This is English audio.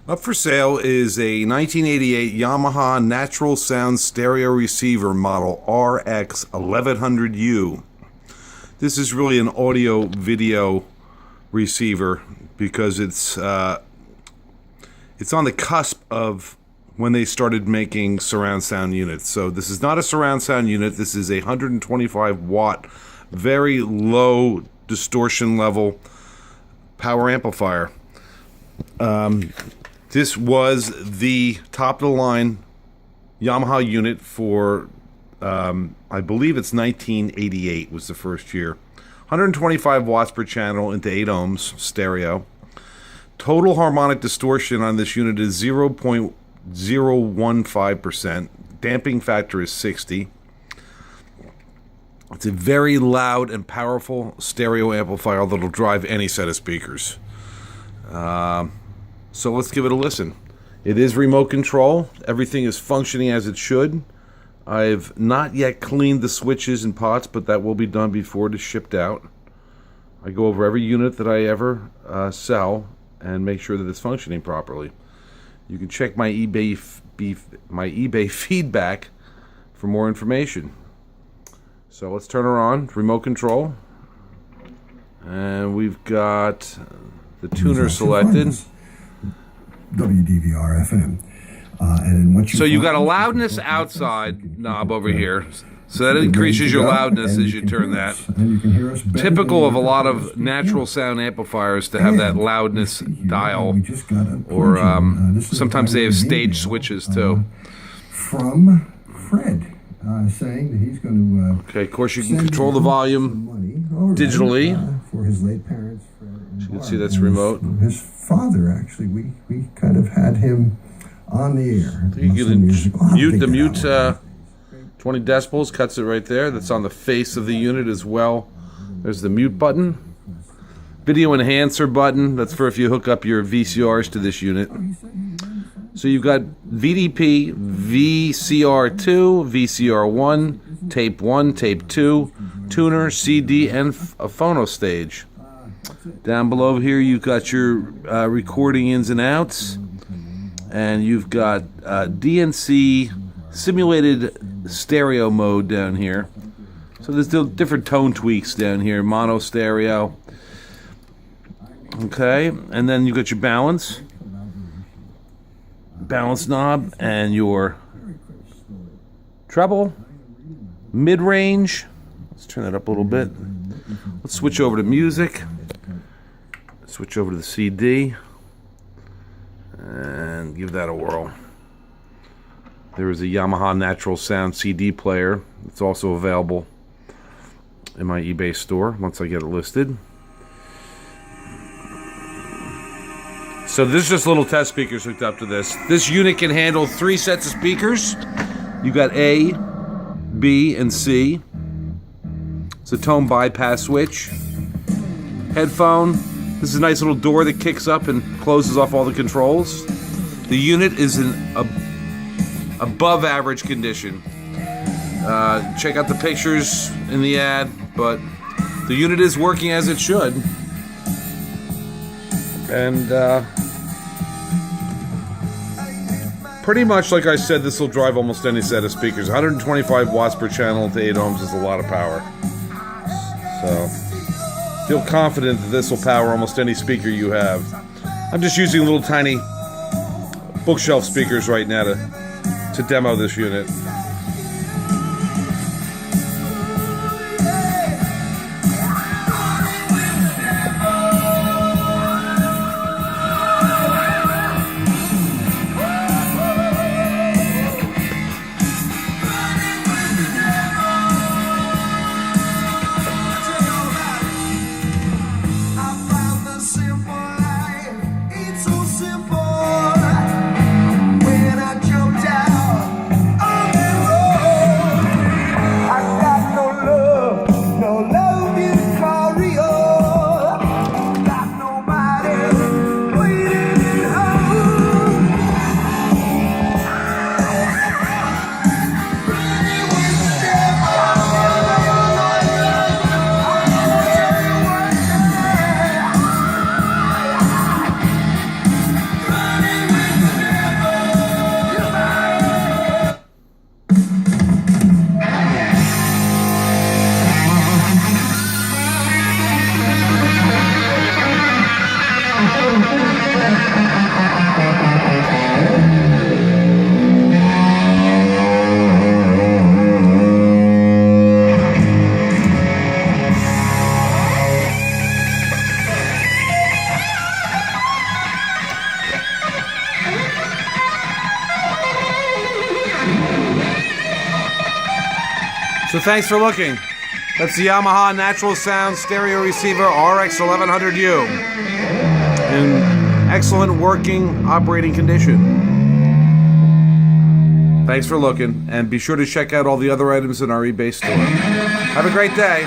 Up for sale is a 1988 Yamaha Natural Sound Stereo Receiver model RX 1100U. This is really an audio-video receiver because it's on the cusp of when they started making surround sound units. So this is not a surround sound unit. This is a 125 watt, very low distortion level power amplifier. This was the top of the line Yamaha unit for, I believe it's 1988 was the first year. 125 watts per channel into 8 ohms stereo. Total harmonic distortion on this unit is 0.015%. Damping factor is 60. It's a very loud and powerful stereo amplifier that'll drive any set of speakers. So let's give it a listen. It is remote control. Everything is functioning as it should. I've not yet cleaned the switches and pots, but that will be done before it is shipped out. I go over every unit that I ever sell and make sure that it's functioning properly. You can check my eBay feedback for more information. So let's turn her on, remote control. And we've got the tuner selected. WDVR FM. And once so you've got a loudness outside knob over here. So that increases your loudness as you turn that. Typical of a lot of natural sound amplifiers to have that loudness dial. Or sometimes they have stage switches too. From Fred. Saying that he's going to okay, of course you can control the volume digitally. For his late parents, Fred and you can see that's remote. His father, actually, we kind of had him on the air. You can mute the mute 20 decibels, cuts it right there. That's on the face of the unit as well. There's the mute button. Video enhancer button. That's for if you hook up your VCRs to this unit. So you've got VDP, VCR2, VCR1, tape 1, tape 2, tuner, CD, and a phono stage. Down below here you've got your recording ins and outs. And you've got DNC simulated stereo mode down here. So there's different tone tweaks down here, mono stereo. Okay, and then you've got your balance knob and your treble, mid-range. Let's turn that up a little bit. Let's switch over to music. Switch over to the CD and give that a whirl. There is a Yamaha Natural Sound CD player. It's also available in my eBay store once I get it listed. So this is just little test speakers hooked up to this. This unit can handle 3 sets of speakers. You got A, B, and C. It's a tone bypass switch. Headphone. This is a nice little door that kicks up and closes off all the controls. The unit is in above average condition. Check out the pictures in the ad, but the unit is working as it should. And pretty much like I said, this will drive almost any set of speakers. 125 watts per channel to 8 ohms is a lot of power. So feel confident that this will power almost any speaker you have. I'm just using little tiny bookshelf speakers right now to demo this unit. When I jumped out on the So thanks for looking. That's the Yamaha Natural Sound Stereo Receiver RX1100U in excellent working operating condition. Thanks for looking, and be sure to check out all the other items in our eBay store. Have a great day.